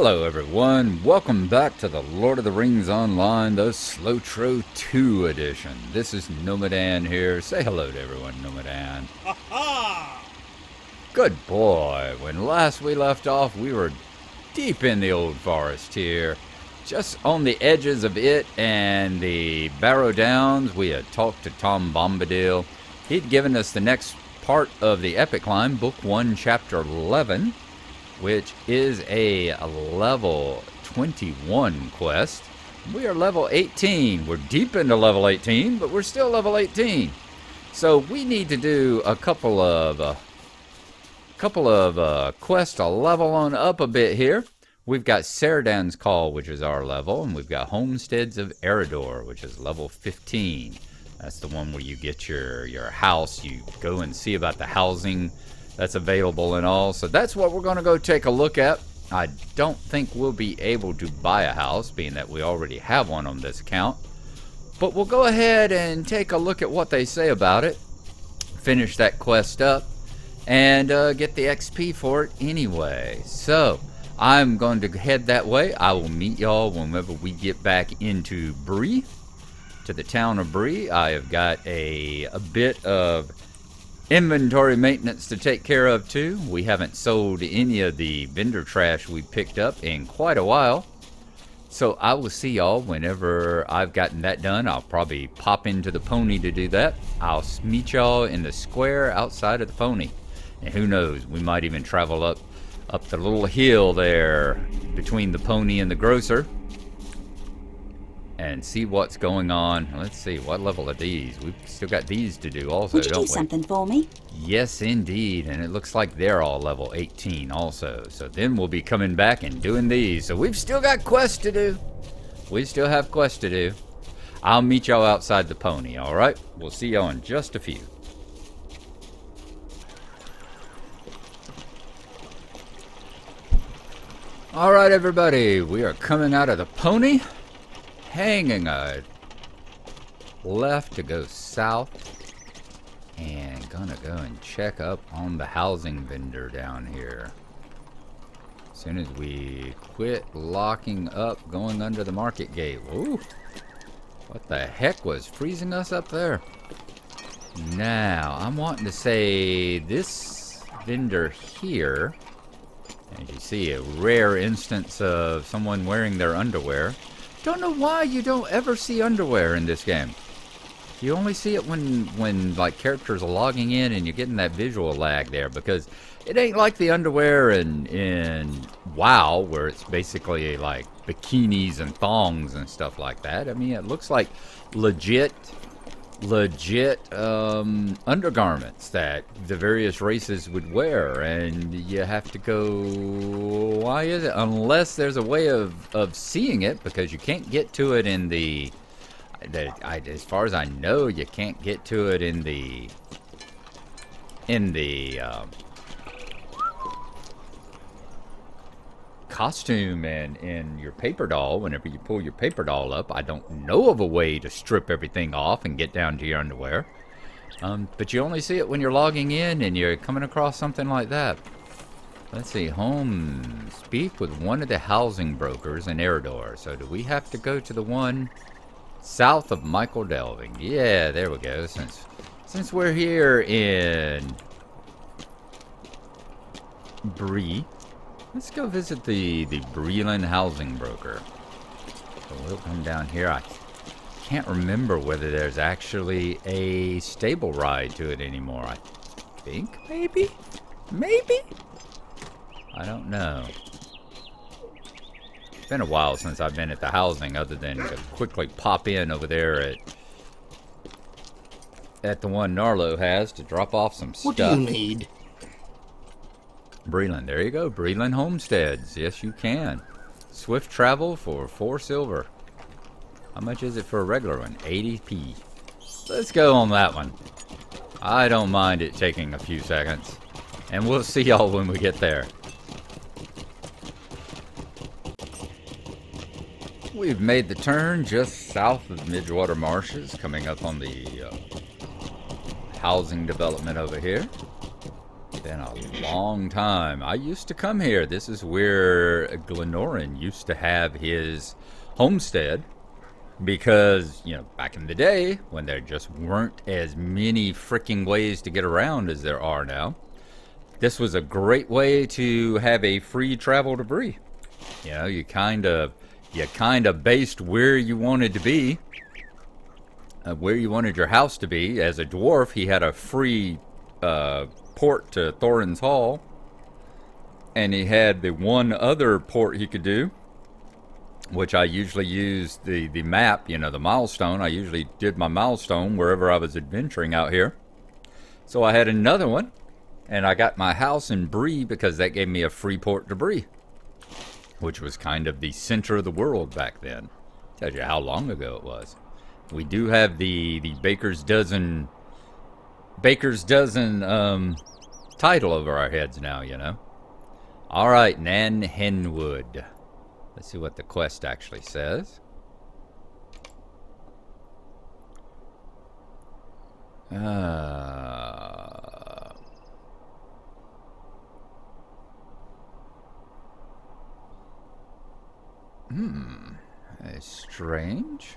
Hello everyone, welcome back to the Lord of the Rings Online, the SLOTRO 2 edition. This is Gnomadan here. Say hello to everyone, Gnomadan. Good boy. When last we left off, we were deep in the old forest here. Just on the edges of it and the Barrow Downs, we had talked to Tom Bombadil. He'd given us the next part of the epic climb, Book 1, Chapter 11. Which is a level 21 quest. We are level 18. We're deep into level 18, but we're still level 18. So we need to do a couple of quests to level on up a bit here. We've got Saeradan's Call, which is our level, and we've got Homesteads of Eredor, which is level 15. That's the one where you get your house. You go and see about the housing that's available and all. So that's what we're going to go take a look at. I don't think we'll be able to buy a house, being that we already have one on this account. But we'll go ahead and take a look at what they say about it. Finish that quest up. And get the XP for it anyway. So I'm going to head that way. I will meet y'all whenever we get back into Bree. To the town of Bree. I have got a bit of inventory maintenance to take care of too. We haven't sold any of the vendor trash we picked up in quite a while. So I will see y'all whenever I've gotten that done. I'll probably pop into the pony to do that. I'll meet y'all in the square outside of the pony. And who knows, we might even travel up the little hill there between the pony and the grocer and see what's going on. Let's see, what level are these? We've still got these to do also, don't we? Would you do something for me? Yes, indeed. And it looks like they're all level 18 also. So then we'll be coming back and doing these. So we've still got quests to do. We still have quests to do. I'll meet y'all outside the pony, all right? We'll see y'all in just a few. All right, everybody. We are coming out of the pony. Hanging a left to go south, and gonna go and check up on the housing vendor down here. As soon as we quit locking up going under the market gate. Ooh, what the heck was freezing us up there? Now I'm wanting to say this vendor here, as you see, a rare instance of someone wearing their underwear. Don't know why you don't ever see underwear in this game. You only see it when like characters are logging in and you're getting that visual lag there, because it ain't like the underwear in WoW where it's basically like bikinis and thongs and stuff like that. I mean, it looks like legit undergarments that the various races would wear, and you have to go, why is it? Unless there's a way of seeing it, because you can't get to it in as far as I know, you can't get to it in the costume and in your paper doll. Whenever you pull your paper doll up, I don't know of a way to strip everything off and get down to your underwear. But you only see it when you're logging in and you're coming across something like that. Let's see, speak with one of the housing brokers in Eredor. So do we have to go to the one south of Michael Delving? Yeah, there we go. Since we're here in Bree, let's go visit the Breland housing broker. So we'll come down here. I can't remember whether there's actually a stable ride to it anymore. I think maybe? I don't know. It's been a while since I've been at the housing, other than to quickly pop in over there at the one Gnarlo has to drop off some stuff. What do you need? Breland, there you go. Breland Homesteads. Yes, you can. Swift travel for 4 silver. How much is it for a regular one? 80p. Let's go on that one. I don't mind it taking a few seconds. And we'll see y'all when we get there. We've made the turn just south of Midgewater Marshes, coming up on the housing development over here. Been a long time. I used to come here. This is where Glennoran used to have his homestead because, you know, back in the day when there just weren't as many freaking ways to get around as there are now, this was a great way to have a free travel to Bree. You know, you kind of based where you wanted to be, where you wanted your house to be. As a dwarf, he had a free port to Thorin's Hall, and he had the one other port he could do, which I usually used the map, you know, the milestone. I usually did my milestone wherever I was adventuring out here. So I had another one, and I got my house in Bree because that gave me a free port to Bree, which was kind of the center of the world back then. Tells you how long ago it was. We do have the Baker's Dozen title over our heads now, you know. All right, Nan Henwood. Let's see what the quest actually says. Strange.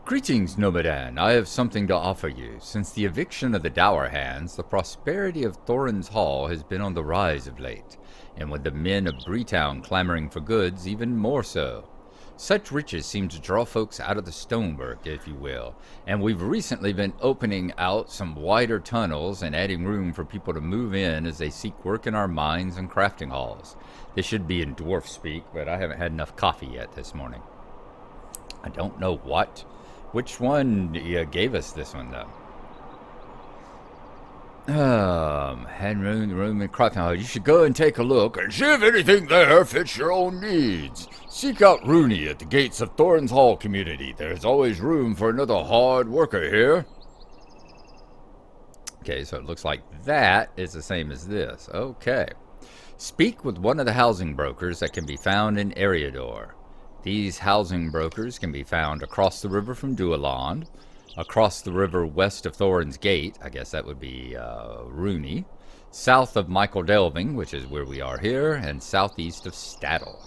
Greetings, Gnomadan. I have something to offer you. Since the eviction of the Dower Hands, the prosperity of Thorin's Hall has been on the rise of late, and with the men of Breetown clamoring for goods, even more so. Such riches seem to draw folks out of the stonework, if you will, and we've recently been opening out some wider tunnels and adding room for people to move in as they seek work in our mines and crafting halls. This should be in dwarf speak, but I haven't had enough coffee yet this morning. I don't know which one gave us this one, though? Had room in crafting hall. You should go and take a look and see if anything there fits your own needs. Seek out Rooney at the gates of Thorin's Hall community. There's always room for another hard worker here. Okay, so it looks like that is the same as this. Okay. Speak with one of the housing brokers that can be found in Eriador. These housing brokers can be found across the river from Dualand, across the river west of Thorin's Gate, I guess that would be Rooney, south of Michael Delving, which is where we are here, and southeast of Staddle.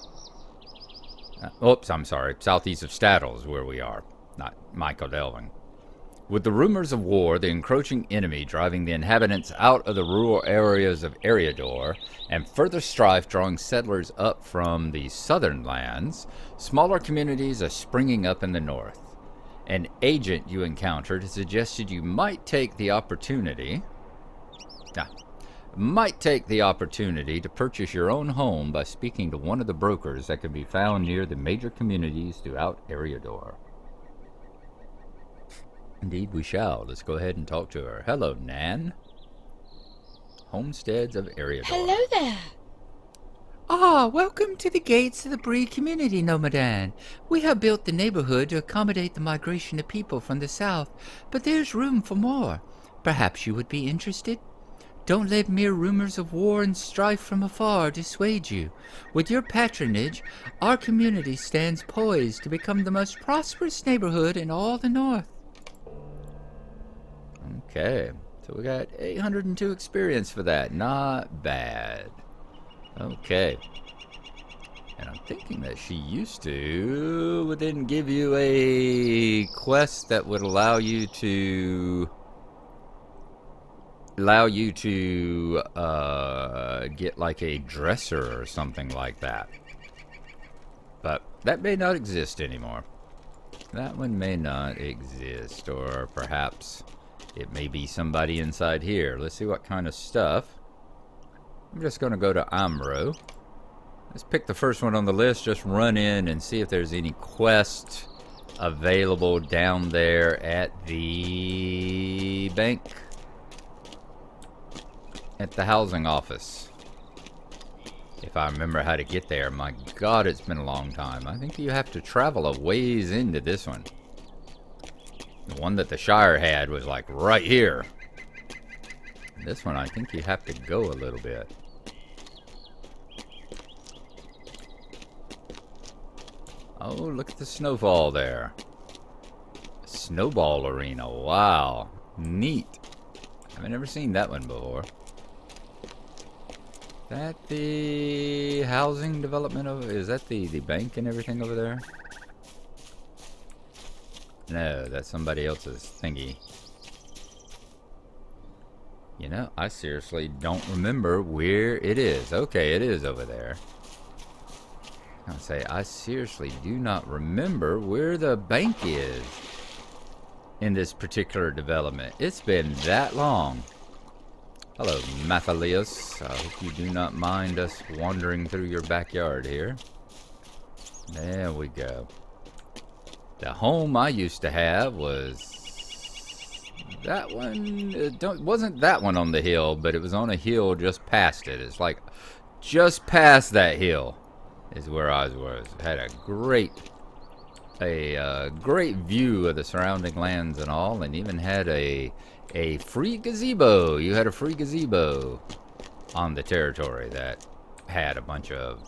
Southeast of Staddle is where we are, not Michael Delving. With the rumors of war, the encroaching enemy driving the inhabitants out of the rural areas of Eriador, and further strife drawing settlers up from the southern lands, smaller communities are springing up in the north. An agent you encountered suggested you might take the opportunity to purchase your own home by speaking to one of the brokers that can be found near the major communities throughout Eriador. Indeed we shall. Let's go ahead and talk to her. Hello, Nan. Homesteads of Eriador. Hello there. Welcome to the gates of the Bree community, Gnomadan. We have built the neighborhood to accommodate the migration of people from the south, but there's room for more. Perhaps you would be interested? Don't let mere rumors of war and strife from afar dissuade you. With your patronage, our community stands poised to become the most prosperous neighborhood in all the north. Okay, so we got 802 experience for that. Not bad. Okay. And I'm thinking that she used to then give you a quest that would allow you to get like a dresser or something like that. But that may not exist anymore. That one may not exist, or perhaps it may be somebody inside here. Let's see what kind of stuff. I'm just going to go to Amro. Let's pick the first one on the list. Just run in and see if there's any quest available down there at the bank. At the housing office. If I remember how to get there. My God, it's been a long time. I think you have to travel a ways into this one. The one that the Shire had was like right here. This one, I think you have to go a little bit. Oh, look at the snowfall there. Snowball arena. Wow. Neat. I've never seen that one before. That the housing development over? Is that the bank and everything over there? No, that's somebody else's thingy. You know, I seriously don't remember where it is. Okay, it is over there. I'll say, I seriously do not remember where the bank is in this particular development. It's been that long. Hello, Mathalios. I hope you do not mind us wandering through your backyard here. There we go. The home I used to have was that one. It wasn't that one on the hill, but it was on a hill just past it. It's like just past that hill is where I was. Had a great view of the surrounding lands and all, and even had a free gazebo. You had a free gazebo on the territory that had a bunch of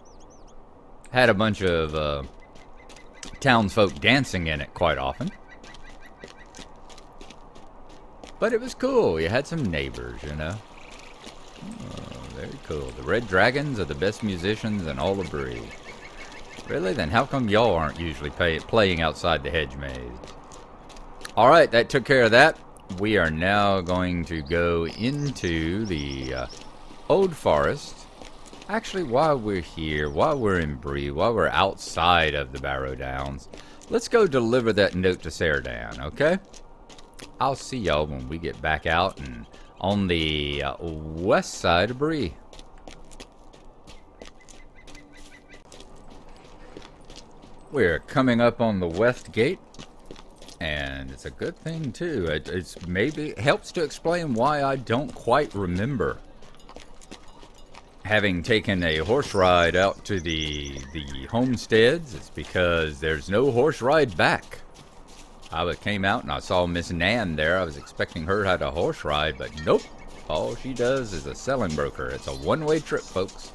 townsfolk dancing in it quite often. But it was cool. You had some neighbors, you know. Oh, very cool. The Red Dragons are the best musicians in all of Bree. Really? Then how come y'all aren't usually playing outside the hedge maze? Alright, that took care of that. We are now going to go into the Old Forest. Actually, while we're here, while we're in Bree, while we're outside of the Barrow Downs, let's go deliver that note to Saeradan, okay? I'll see y'all when we get back out and on the west side of Bree. We're coming up on the west gate, and it's a good thing too. It's maybe helps to explain why I don't quite remember having taken a horse ride out to the homesteads. It's because there's no horse ride back. I came out and I saw Miss Nan there. I was expecting her to have a horse ride, but nope. All she does is a selling broker. It's a one-way trip, folks.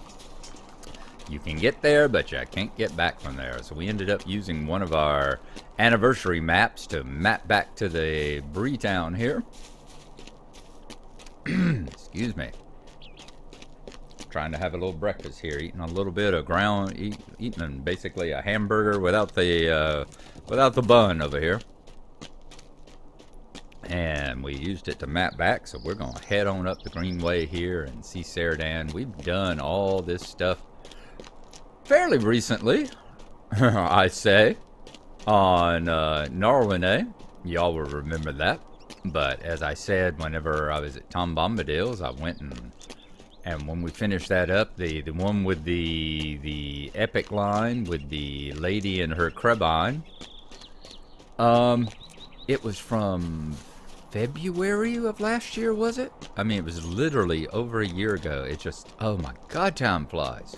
You can get there, but you can't get back from there. So we ended up using one of our anniversary maps to map back to the Bree town here. Excuse me. Trying to have a little breakfast here, eating a little bit of eating basically a hamburger without the bun over here. And we used it to map back, so we're gonna head on up the Greenway here and see Saeradan. We've done all this stuff fairly recently, I say, on Gnarlo. Y'all will remember that. But as I said, whenever I was at Tom Bombadil's, I went and when we finished that up, the one with the epic line with the lady and her crebine, it was from February of last year, was it? I mean, it was literally over a year ago. It just, oh my God, time flies.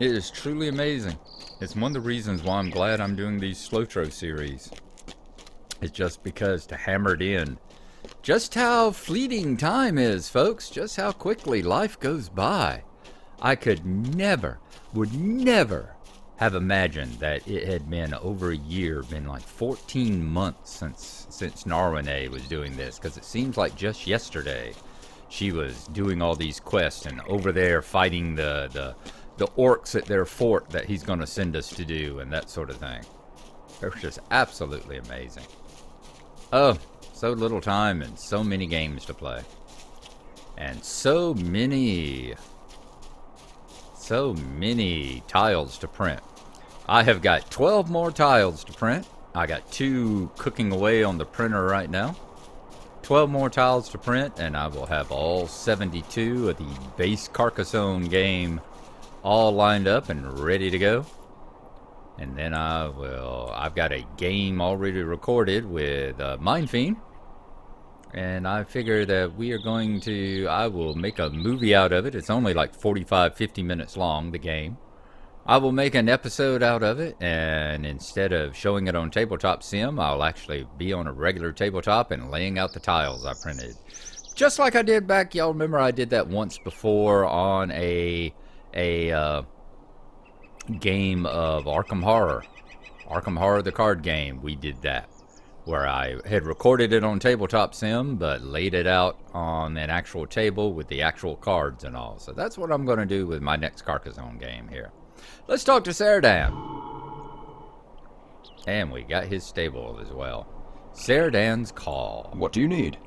It is truly amazing. It's one of the reasons why I'm glad I'm doing these SLOTRO series. It's just because to hammer it in just how fleeting time is, folks. Just how quickly life goes by. I would never have imagined that it had been over a year, been like 14 months since Gnarlo was doing this, because it seems like just yesterday she was doing all these quests and over there fighting the orcs at their fort that he's going to send us to do and that sort of thing. It was just absolutely amazing. Oh, so little time and so many games to play. And so many tiles to print. I have got 12 more tiles to print. I got 2 cooking away on the printer right now. 12 more tiles to print, and I will have all 72 of the base Carcassonne game all lined up and ready to go. And then I've got a game already recorded with Mind Fiend. And I figure that I will make a movie out of it. It's only like 45-50 minutes long, the game. I will make an episode out of it, and instead of showing it on Tabletop Sim, I'll actually be on a regular tabletop and laying out the tiles I printed. Just like I did back, y'all remember I did that once before on a game of Arkham Horror. Arkham Horror, the card game, we did that. where I had recorded it on Tabletop Sim, but laid it out on an actual table with the actual cards and all. So that's what I'm going to do with my next Carcassonne game here. Let's talk to Saeradan. And we got his stable as well. Saeradan's Call. What do you need?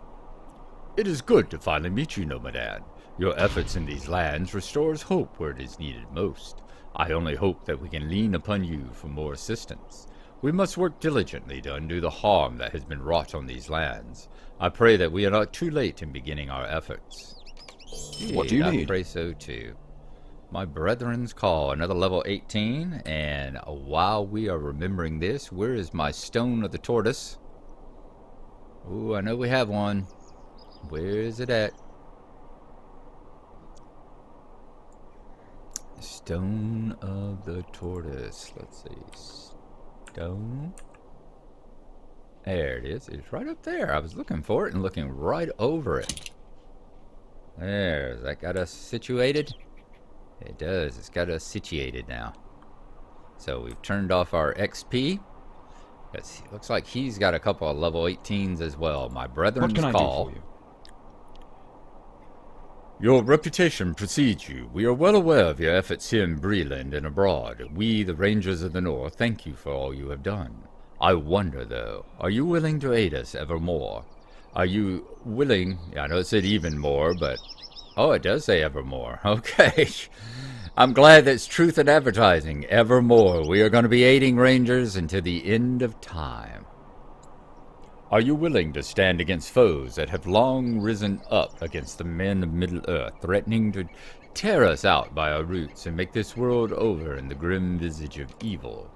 It is good to finally meet you, Gnomadan. Your efforts in these lands restores hope where it is needed most. I only hope that we can lean upon you for more assistance. We must work diligently to undo the harm that has been wrought on these lands. I pray that we are not too late in beginning our efforts. What do you I need? pray so too. My Brethren's Call, another level 18, and while we are remembering this, where is my Stone of the Tortoise? Ooh, I know we have one. Where is it at? Stone of the Tortoise. Let's see. Stone. There it is. It's right up there. I was looking for it and looking right over it. There. Has that got us situated? It does. It's got us situated now. So we've turned off our XP. It looks like he's got a couple of level 18s as well. My Brethren's What can I Call. do for you? Your reputation precedes you. We are well aware of your efforts here in Breland and abroad. We, the Rangers of the North, thank you for all you have done. I wonder, though, are you willing to aid us evermore? Are you willing... I know it said even more, but... Oh, it does say evermore. Okay. I'm glad that's truth in advertising. Evermore. We are going to be aiding Rangers until the end of time. Are you willing to stand against foes that have long risen up against the men of Middle-earth, threatening to tear us out by our roots and make this world over in the grim visage of evil?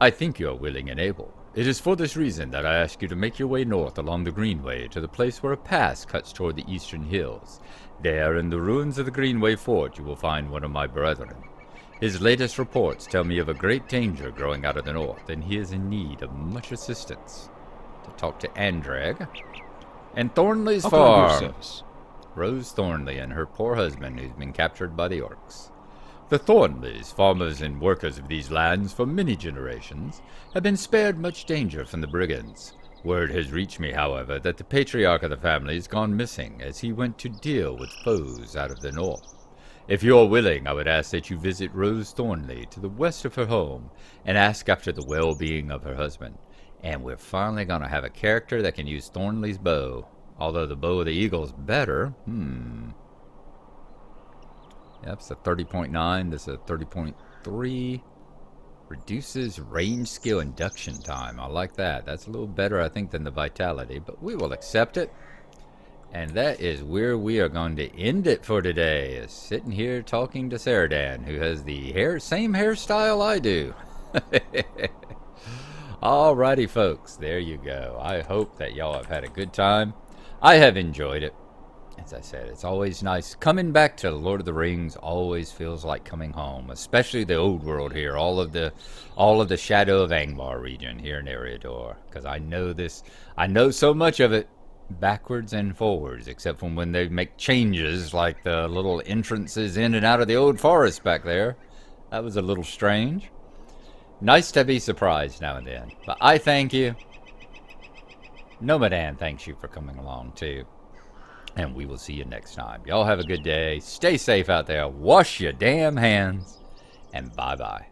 I think you are willing and able. It is for this reason that I ask you to make your way north along the Greenway to the place where a pass cuts toward the eastern hills. There, in the ruins of the Greenway Fort, you will find one of my brethren. His latest reports tell me of a great danger growing out of the north, and he is in need of much assistance. To talk to Andrag. And Thornley's How can I be of farm. service? Rose Thornley and her poor husband, who's been captured by the orcs. The Thornleys, farmers and workers of these lands for many generations, have been spared much danger from the brigands. Word has reached me, however, that the patriarch of the family has gone missing as he went to deal with foes out of the north. If you are willing, I would ask that you visit Rose Thornley to the west of her home and ask after the well-being of her husband. And we're finally going to have a character that can use Thornley's bow. Although the bow of the eagle's better. Yep, it's a 30.9. This is a 30.3. Reduces range skill induction time. I like that. That's a little better, I think, than the vitality. But we will accept it. And that is where we are going to end it for today. Is sitting here talking to Saeradan, who has the same hairstyle I do. Alrighty, folks. There you go. I hope that y'all have had a good time. I have enjoyed it. As I said, it's always nice. Coming back to Lord of the Rings always feels like coming home, especially the old world here, all of the Shadow of Angmar region here in Eriador, because I know so much of it backwards and forwards, except from when they make changes like the little entrances in and out of the old forest back there. That was a little strange. Nice to be surprised now and then. But I thank you. Gnomadan thanks you for coming along too. And we will see you next time. Y'all have a good day. Stay safe out there. Wash your damn hands. And bye-bye.